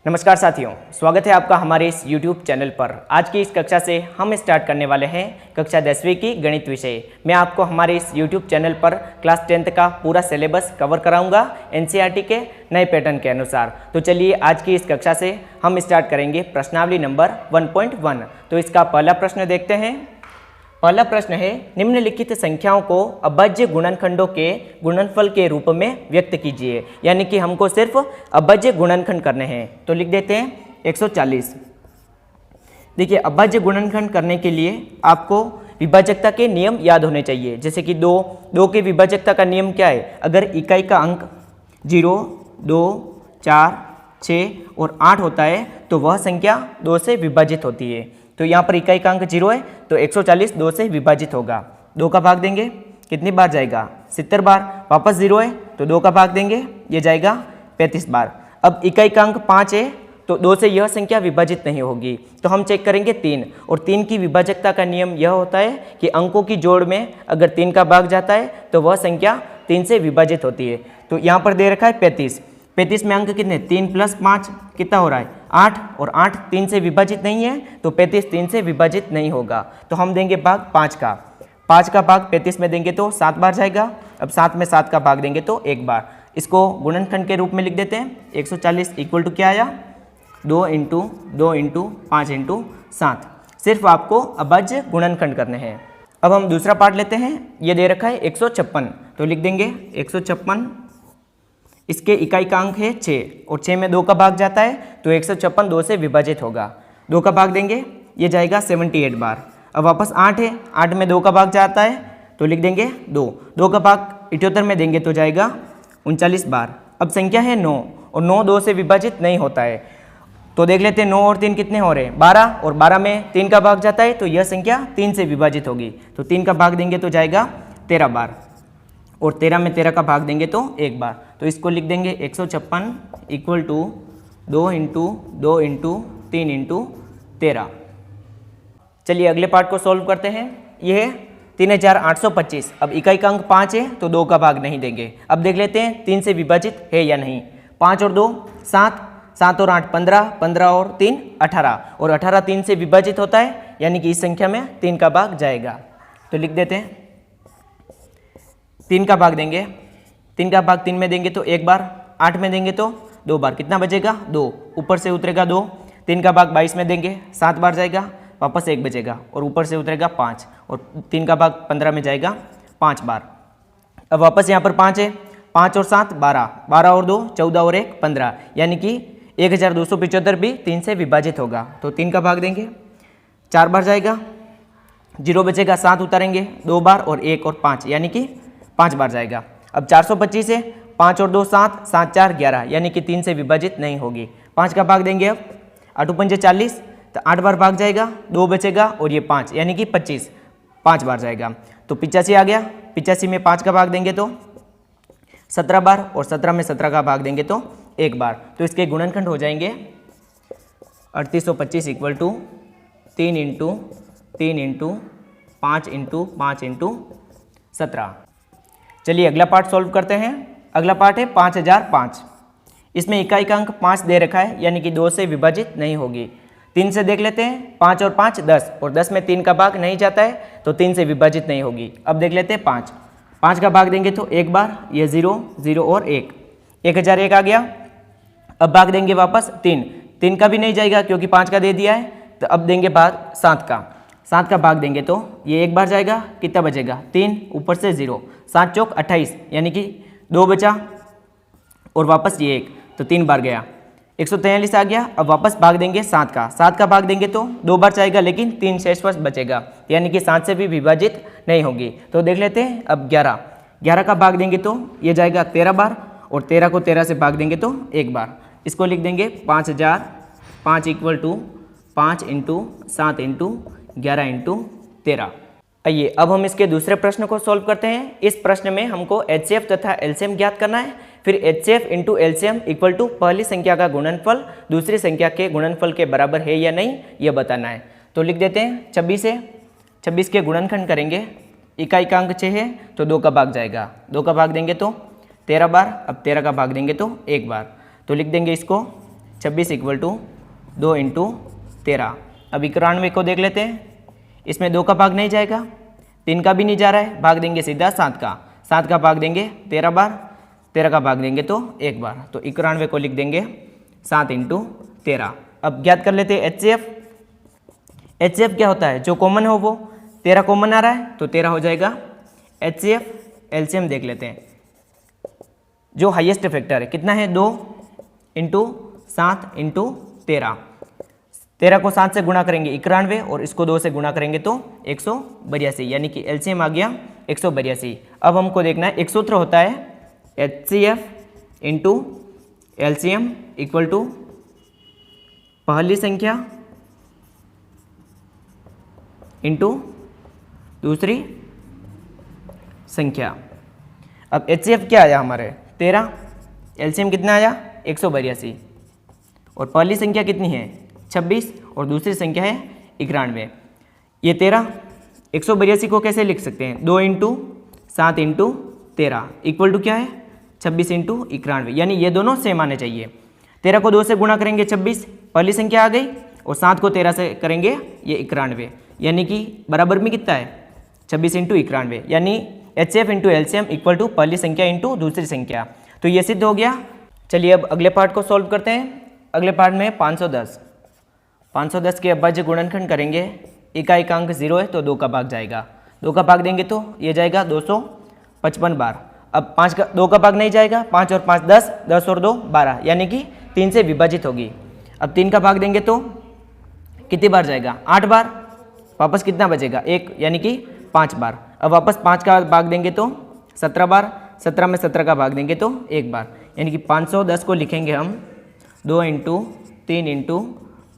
नमस्कार साथियों, स्वागत है आपका हमारे इस YouTube चैनल पर। आज की इस कक्षा से हम स्टार्ट करने वाले हैं कक्षा 10वीं की गणित विषय। मैं आपको हमारे इस YouTube चैनल पर क्लास 10th का पूरा सिलेबस कवर कराऊंगा NCERT के नए पैटर्न के अनुसार। तो चलिए आज की इस कक्षा से हम स्टार्ट करेंगे प्रश्नावली नंबर 1.1। तो इसका पहला प्रश्न देखते हैं। पहला प्रश्न है, निम्नलिखित संख्याओं को अभाज्य गुणनखंडों के गुणनफल के रूप में व्यक्त कीजिए। यानी कि हमको सिर्फ अभाज्य गुणनखंड करने हैं। तो लिख देते हैं 140। देखिए, अभाज्य गुणनखंड करने के लिए आपको विभाजकता के नियम याद होने चाहिए। जैसे कि दो के विभाजकता का नियम क्या है? अगर इकाई का अंक 0, 2, 4, 6 और 8 होता है तो वह संख्या 2 से विभाजित होती है। तो यहाँ पर इकाई का अंक 0 है तो 140 2 से विभाजित होगा। 2 का भाग देंगे, कितनी बार जाएगा? 70 बार। वापस 0 है तो 2 का भाग देंगे, ये जाएगा 35 बार। अब इकाई का अंक 5 है तो 2 से यह संख्या विभाजित नहीं होगी। तो हम चेक करेंगे 3, और 3 की विभाजकता का नियम यह होता है कि अंकों की जोड़ में अगर 3 का भाग जाता है तो वह संख्या 3 से विभाजित होती है। तो यहाँ पर दे रखा है 35। 35 में अंक कितने? 3 + 5 कितना हो रहा है? 8, और 8 3 से विभाजित नहीं है तो 35 3 से विभाजित नहीं होगा। तो हम देंगे भाग 5 का। 5 का भाग 35 में देंगे तो 7 बार जाएगा। अब 7 में 7 का भाग देंगे तो 1 बार। इसको गुणनखंड के रूप में लिख देते हैं। 140 इक्वल टू क्या आया? 2 × 2 × 5 × 7। सिर्फ आपको अभाज्य गुणनखंड करने हैं। अब हम दूसरा पार्ट लेते हैं। ये दे रखा है 156। तो लिख देंगे 156। इसके इकाई का अंक है 6, और 6 में 2 का भाग जाता है तो 156 2 से विभाजित होगा। 2 का भाग देंगे, ये जाएगा 78 बार। अब वापस 8 है, 8 में 2 का भाग जाता है तो लिख देंगे 2 का भाग 78 में देंगे तो जाएगा 39 बार। अब संख्या है 9, और 9 2 से विभाजित नहीं होता है। तो देख लेते हैं 9 और 3 कितने हो रहे हैं? 12, और 12 में 3 का भाग जाता है तो यह संख्या 3 से विभाजित होगी। तो 3 का भाग देंगे तो जाएगा 13 बार, और 13 में 13 का भाग देंगे तो 1 बार। तो इसको लिख देंगे 156 इक्वल टू 2 × 2 × 3 × 13। चलिए अगले पार्ट को सॉल्व करते हैं। यह है 3825। अब इकाई का अंक 5 है तो 2 का भाग नहीं देंगे। अब देख लेते हैं 3 से विभाजित है या नहीं। 5 और 2 7, 7 और 8 15, 15 और 3 18, और 18 3 से विभाजित होता है, यानी कि इस संख्या में 3 का भाग जाएगा। तो लिख देते हैं 3 का भाग देंगे। 3 का भाग 3 में देंगे तो 1 बार, 8 में देंगे तो 2 बार। कितना बचेगा? 2। ऊपर से उतरेगा 2। 3 का भाग 22 में देंगे, 7 बार जाएगा, वापस 1 बचेगा, और ऊपर से उतरेगा 5, और 3 का भाग 15 में जाएगा 5 बार। अब वापस यहाँ पर 5 है, 5 और 7 12, 12 और 2 14 और 1 15, यानी कि 1275 भी 3 से विभाजित होगा। तो 3 का भाग देंगे, 4 बार जाएगा, 0 बचेगा, 7 उतारेंगे 2 बार, और 1 और 5, यानी कि 5 बार जाएगा। अब 425 है, 5 और 2 7, 7 4 11, यानी कि 3 से विभाजित नहीं होगी। 5 का भाग देंगे। अब 8 × 5 = 40, तो 8 बार भाग जाएगा, 2 बचेगा, और ये 5, यानी कि 25 5 बार जाएगा। तो 85 आ गया। 85 में 5 का भाग देंगे तो 17 बार, और 17 में 17 का भाग देंगे तो 1 बार। तो इसके गुणनखंड हो जाएंगे 3825 इक्वल टू 3 × 3 × 5 × 5 × 17। चलिए अगला पार्ट सॉल्व करते हैं। अगला पार्ट है 5005। इसमें इकाई का अंक 5 दे रखा है, यानी कि 2 से विभाजित नहीं होगी। 3 से देख लेते हैं। 5 और 5 10, और 10 में 3 का भाग नहीं जाता है तो 3 से विभाजित नहीं होगी। अब देख लेते हैं 5 का भाग देंगे तो 1 बार, ये 0 0 और 1, 1001 आ गया। अब भाग देंगे वापस 3 का भी नहीं जाएगा क्योंकि 5 का दे दिया है। तो अब देंगे भाग 7 का भाग देंगे तो ये 1 बार जाएगा, कितना बचेगा? 3, ऊपर से 0, 7 चौक 28, यानी कि 2 बचा, और वापस ये 1, तो 3 बार गया, 143 आ गया। अब वापस भाग देंगे 7 का भाग देंगे तो 2 बार जाएगा, लेकिन 3 शेष बचेगा, यानी कि 7 से भी विभाजित नहीं होगी। तो देख लेते हैं। अब 11 का भाग देंगे तो ये जाएगा 13 बार, और 13 को 13 से भाग देंगे तो 1 बार। इसको लिख देंगे 5005 इक्वल टू 5 × 7 × 11 × 13। आइए अब हम इसके दूसरे प्रश्न को सॉल्व करते हैं। इस प्रश्न में हमको HCF तथा LCM ज्ञात करना है। फिर HCF × LCM इक्वल टू पहली संख्या का गुणनफल दूसरी संख्या के गुणनफल के बराबर है या नहीं, यह बताना है। तो लिख देते हैं 26 है, 26 के गुणनखंड करेंगे। इकाई का अंक 6 है तो 2 का भाग जाएगा, 2 का भाग देंगे तो 13 बार। अब 13 का भाग देंगे तो 1 बार। तो लिख देंगे इसको 26 इक्वल टू 2 इंटू 13। अब 91 को देख लेते हैं, इसमें 2 का भाग नहीं जाएगा, 3 का भी नहीं जा रहा है, भाग देंगे सीधा 7 का, 7 का भाग देंगे 13 बार, 13 का भाग देंगे तो 1 बार, तो 91 को लिख देंगे 7 इंटू 13। अब ज्ञात कर लेते हैं HCF। HCF क्या होता है, जो कॉमन हो वो 13 कॉमन आ रहा है तो 13 हो जाएगा HCF। LCM देख लेते हैं, जो हाईएस्ट फैक्टर है कितना है, 2 इंटू 7 इंटू 13। 13 को 7 से गुणा करेंगे 91 और इसको 2 से गुणा करेंगे तो 182, यानी कि LCM आ गया 182। अब हमको देखना है, एक सूत्र होता है HCF into LCM equal to पहली संख्या इंटू दूसरी संख्या। अब HCF क्या आया हमारे 13, LCM कितना आया 182, और पहली संख्या कितनी है 26 और दूसरी संख्या है 91। ये 13 182 को कैसे लिख सकते हैं, 2 इंटू 7 इंटू 13 इक्वल टू क्या है 26 इंटू 91, यानी ये दोनों सेम आने चाहिए। 13 को 2 से गुणा करेंगे 26, पहली संख्या आ गई, और 7 को 13 से करेंगे ये 91, यानी कि बराबर में कितना है 26 इंटू 91, यानी HCF into LCM equal to पहली संख्या इंटू दूसरी संख्या। तो ये सिद्ध हो गया। चलिए अब अगले पार्ट को सॉल्व करते हैं। अगले पार्ट में 510 के अभाज्य गुणनखंड करेंगे। इकांक 0 है तो 2 का भाग जाएगा, 2 का भाग देंगे तो ये जाएगा 255 बार। अब 2 का भाग नहीं जाएगा, 5 और 5 10, 10 और 2 12, यानी कि 3 से विभाजित होगी। अब 3 का भाग देंगे तो कितनी बार जाएगा 8 बार, वापस कितना बचेगा 1, यानी कि 5 बार। अब वापस 5 का भाग देंगे तो 17 बार, 17 में 17 का भाग देंगे तो 1 बार, यानी कि 510 को लिखेंगे हम 2 इंटू 3 इंटू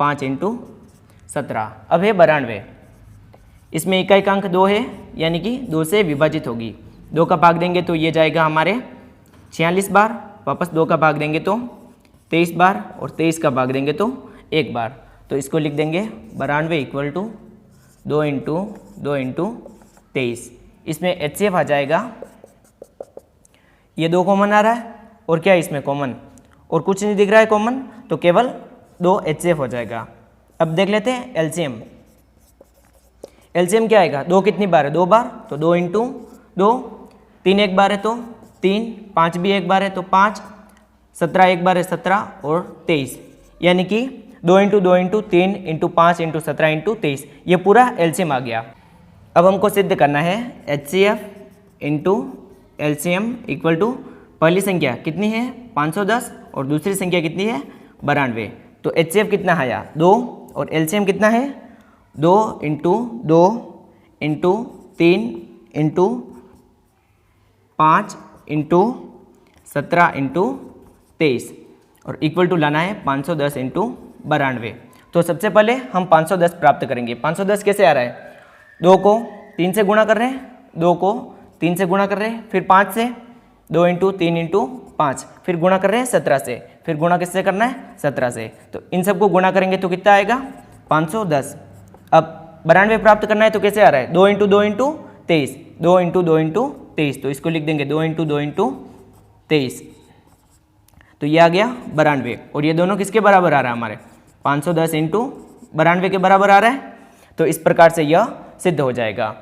5 इंटू 17। अब है 92, इसमें इकांक 2 है, यानी कि 2 से विभाजित होगी। 2 का भाग देंगे तो ये जाएगा हमारे 46 बार, वापस 2 का भाग देंगे तो 23 बार, और 23 का भाग देंगे तो 1 बार। तो इसको लिख देंगे 92 इक्वल टू 2 इंटू 2 इंटू 23। इसमें HCF आ जाएगा, ये 2 कॉमन आ रहा है, और क्या है इसमें कॉमन, और कुछ नहीं दिख रहा है कॉमन, तो केवल 2 HCF हो जाएगा। अब देख लेते हैं LCM। LCM क्या आएगा, 2 कितनी बार है 2 बार, तो 2 इंटू 2, 3 एक बार है तो 3, 5 भी एक बार है तो 5, 17 एक बार है 17, और 23, यानी कि 2 into 2 into 3 into 5 into 17 into 23, ये पूरा LCM आ गया। अब हमको सिद्ध करना है HCF into LCM equal to पहली संख्या कितनी है 510 और दूसरी संख्या कितनी है 92। तो HCF कितना आया 2, और LCM कितना है 2 into 2 into 3 into 5 into 17 into 23, और इक्वल टू लाना है 510 इंटू 92। तो सबसे पहले हम 510 प्राप्त करेंगे। 510 कैसे आ रहा है, 2 को 3 से गुणा कर रहे हैं, 2 को 3 से गुणा कर रहे हैं, फिर 5 से, 2 इंटू 3 इंटू 5, फिर गुणा कर रहे हैं 17 से, फिर गुणा किससे करना है 17 से। तो इन सबको गुणा करेंगे तो कितना आएगा 510। अब 92 प्राप्त करना है तो कैसे आ रहा है 2 इंटू 2 इंटू 23, 2 इंटू 2 इंटू 23, तो इसको लिख देंगे 2 इंटू 2 इंटू 23। तो ये आ गया 92, और ये दोनों किसके बराबर आ रहा है हमारे 510 इंटू 92 के बराबर आ रहा है। तो इस प्रकार से यह सिद्ध हो जाएगा।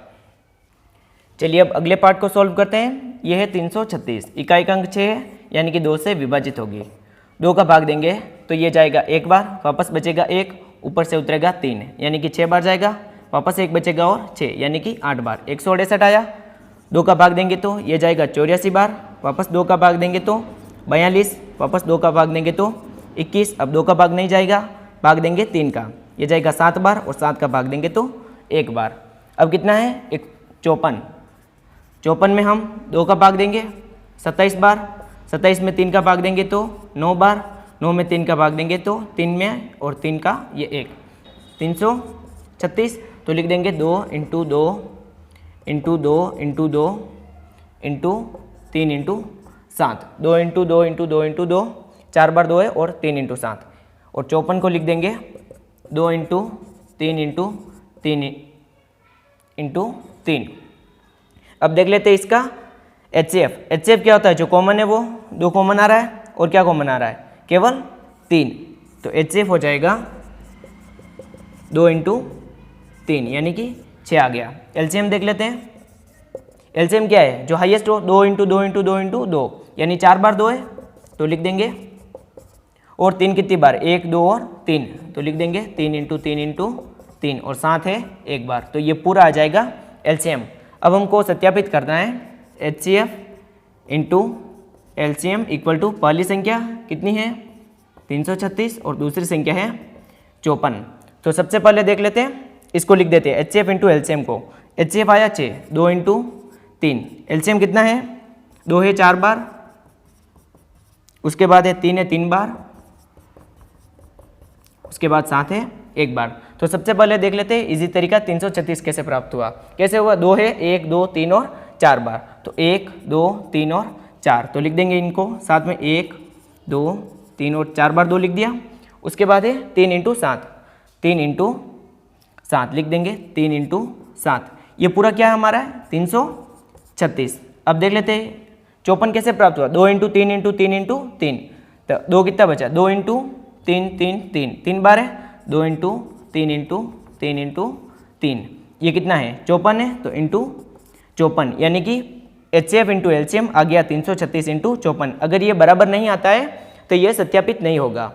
चलिए अब अगले पार्ट को सॉल्व करते हैं। यह है 336, इकांक 6 है, यानी कि 2 से विभाजित होगी। 2 का भाग देंगे तो ये जाएगा 1 बार, वापस बचेगा 1, ऊपर से उतरेगा 3, यानी कि 6 बार जाएगा, वापस 1 बचेगा और 6, यानी कि 8 बार। 168 आया। 2 का भाग देंगे तो ये जाएगा 84 बार, वापस 2 का भाग देंगे तो 42, वापस 2 का भाग देंगे तो 21। अब 2 का भाग नहीं जाएगा, भाग देंगे 3 का, ये जाएगा 7 बार, और 7 का भाग देंगे तो 1 बार। अब कितना है 54, 54 में हम 2 का भाग देंगे 27 बार, 27 में 3 का भाग देंगे तो 9 बार, 9 में 3 का भाग देंगे तो 3 में, और 3 का ये 1, 336। तो लिख देंगे 2 into 2 into 2 into 2 into 3 into 7, 2 into 2 into 2 into 2, 4 बार 2 है, और 3 इंटू 7, और 54 को लिख देंगे 2 इंटू 3 इंटू 3 इंटू 3। अब देख लेते हैं इसका HCF। HCF क्या होता है, जो कॉमन है वो 2 कॉमन आ रहा है, और क्या कॉमन आ रहा है केवल 3, तो HCF हो जाएगा 2 इंटू 3 यानी कि 6 आ गया। LCM देख लेते हैं। LCM क्या है, जो हाईएस्ट हो, 2 इंटू 2 इंटू 2 इंटू 2 यानी 4 बार 2 है तो लिख देंगे। और 3 कितनी बार, 1 2 और 3 तो लिख देंगे 3 इंटू 3 इंटू 3 और 7 है 1 बार। तो ये पूरा आ जाएगा LCM। अब हमको सत्यापित करना है HCF into LCM equal to पहली संख्या कितनी है 336 और दूसरी संख्या है 54। तो सबसे पहले देख लेते हैं, इसको लिख देते हैं HCF इंटू LCM को। HCF आया 6, 2 इंटू 3, LCM कितना है 2 है 4 बार, उसके बाद है 3 है 3 बार, उसके बाद 7 है 1 बार। तो सबसे पहले देख लेते हैं इजी तरीका 336 कैसे प्राप्त हुआ। कैसे हुआ, 2 है 1 2 3 और 4 बार, तो 1 2 3 और 4 तो लिख देंगे इनको साथ में 1 2 3 और 4 बार 2 लिख दिया। उसके बाद है 3 इंटू 7, 3 इंटू 7 लिख देंगे 3 इंटू 7। ये पूरा क्या है हमारा 336। अब देख लेते हैं 54 कैसे प्राप्त हुआ, 2 इंटू 3 इंटू 3 इंटू 3, तो 2 कितना बचा, 2 इंटू 3 3 3 3 बार है, 2 इंटू 3 इंटू 3 इंटू 3 ये कितना है 54 है, तो इंटू 54 यानी कि HCF इंटू LCM आ गया 336 इंटू 54। अगर ये बराबर नहीं आता है तो ये सत्यापित नहीं होगा।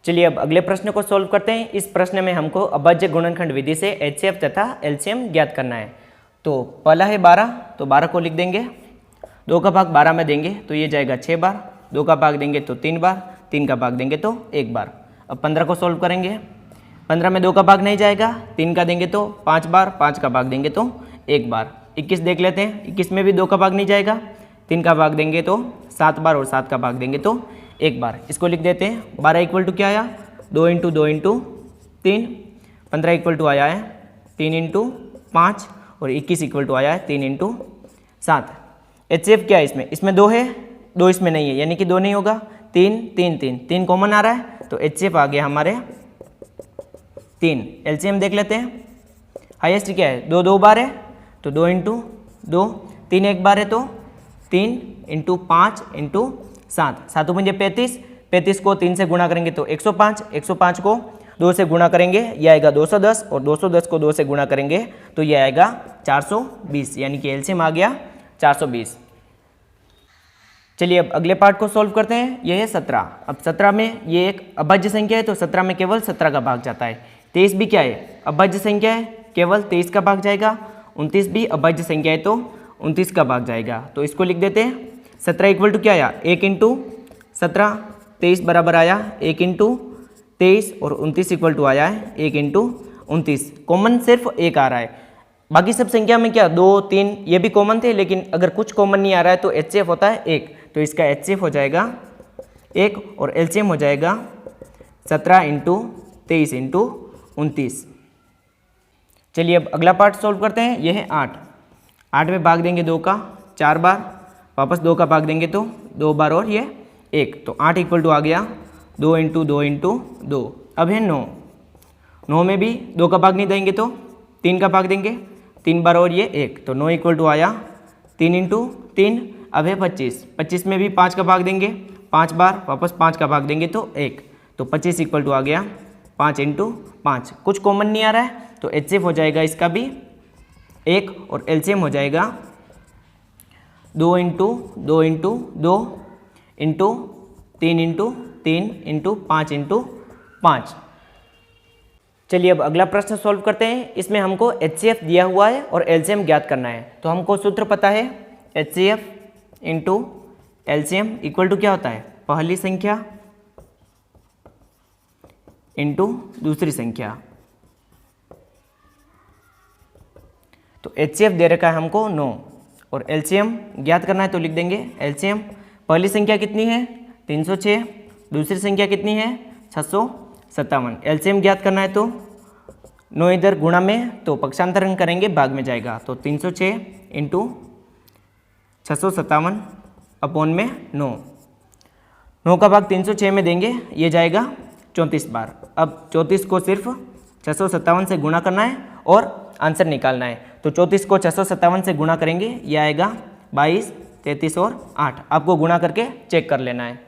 चलिए अब अगले प्रश्न को सॉल्व करते हैं। इस प्रश्न में हमको अभाज्य गुणनखंड विधि से HCF तथा LCM ज्ञात करना है। तो पहला है 12, तो 12 को लिख देंगे, 2 का भाग 12 में देंगे तो ये जाएगा 6 बार, 2 का भाग देंगे तो 3 बार, 3 का भाग देंगे तो 1 बार। अब 15 को सॉल्व करेंगे, 15 में 2 का भाग नहीं जाएगा, 3 का देंगे तो 5 बार, 5 का भाग देंगे तो 1 बार। 21 देख लेते हैं, 21 में भी 2 का भाग नहीं जाएगा, 3 का भाग देंगे तो 7 बार और 7 का भाग देंगे तो 1 बार। इसको लिख देते हैं 12 इक्वल टू क्या आया 2 इंटू 2 इंटू 3, 15 इक्वल टू आया है 3 इंटू 5 और 21 इक्वल टू आया है 3 इंटू 7। HCF क्या है इसमें, इसमें 2 है, 2 इसमें नहीं है यानी कि 2 नहीं होगा, 3 3 3 3 कॉमन आ रहा है तो HCF आ गया हमारे 3। LCM देख लेते हैं, हाईएस्ट क्या है 2 2 बार है तो 2 इंटू 2, 3 1 बार है तो 3 इंटू 5 इंटू 7, 7 पंजे 35, 35 को 3 से गुणा करेंगे तो 105, 105 को 2 से गुणा करेंगे ये आएगा 210 और 210 को 2 से गुणा करेंगे तो ये आएगा 420 यानी कि LCM आ गया 420। चलिए अब अगले पार्ट को सॉल्व करते हैं। ये है 17। अब 17 में ये एक अभाज्य संख्या है तो 17 में केवल 17 का भाग जाता है। 23 भी क्या है अभाज्य संख्या है, केवल 23 का भाग जाएगा। 29 भी अभाज्य संख्या है तो 29 का भाग जाएगा। तो इसको लिख देते हैं 17 इक्वल टू क्या आया 1 इंटू 17, 23 बराबर आया 1 इंटू 23 और 29 इक्वल टू आया है 1 इंटू 29। कॉमन सिर्फ 1 आ रहा है, बाकी सब संख्या में क्या 2 3 ये भी कॉमन थे, लेकिन अगर कुछ कॉमन नहीं आ रहा है तो HCF होता है 1। तो इसका HCF हो जाएगा 1 और LCM हो जाएगा 17 इंटू 23 इंटू 29। चलिए अब अगला पार्ट सॉल्व करते हैं। यह है 8। 8 में भाग देंगे 2 का 4 बार, वापस 2 का भाग देंगे तो 2 बार और ये 1, तो 8 इक्वल टू आ गया 2 इंटू 2 इंटू 2। अब है 9, 9 में भी 2 का भाग नहीं देंगे तो 3 का भाग देंगे, 3 बार और ये 1, तो 9 इक्वल टू आया 3 इंटू 3। अब है 25, 25 में भी 5 का भाग देंगे 5 बार, वापस 5 का भाग देंगे तो 1, तो 25 इक्वल टू आ गया 5 इंटू 5। कुछ कॉमन नहीं आ रहा है तो HCF हो जाएगा इसका भी 1 और LCM हो जाएगा 2 into 2 into 2 into 3 into 3 into 5 into 5। चलिए अब अगला प्रश्न सॉल्व करते हैं। इसमें हमको HCF दिया हुआ है और LCM ज्ञात करना है। तो हमको सूत्र पता है HCF into LCM equal to क्या होता है पहली संख्या इंटू दूसरी संख्या। तो HCF दे रखा है हमको 9 और LCM ज्ञात करना है तो लिख देंगे LCM पहली संख्या कितनी है 306, दूसरी संख्या कितनी है 657। LCM ज्ञात करना है तो 9 इधर गुणा में तो पक्षांतरण करेंगे भाग में जाएगा, तो 306 इंटू 657 अपॉन में 9 का भाग 306 में देंगे ये जाएगा 34 बार। अब 34 को सिर्फ 657 से गुणा करना है और आंसर निकालना है। तो 34 को 657 से गुणा करेंगे ये आएगा 22, 33 और 8। आपको गुणा करके चेक कर लेना है।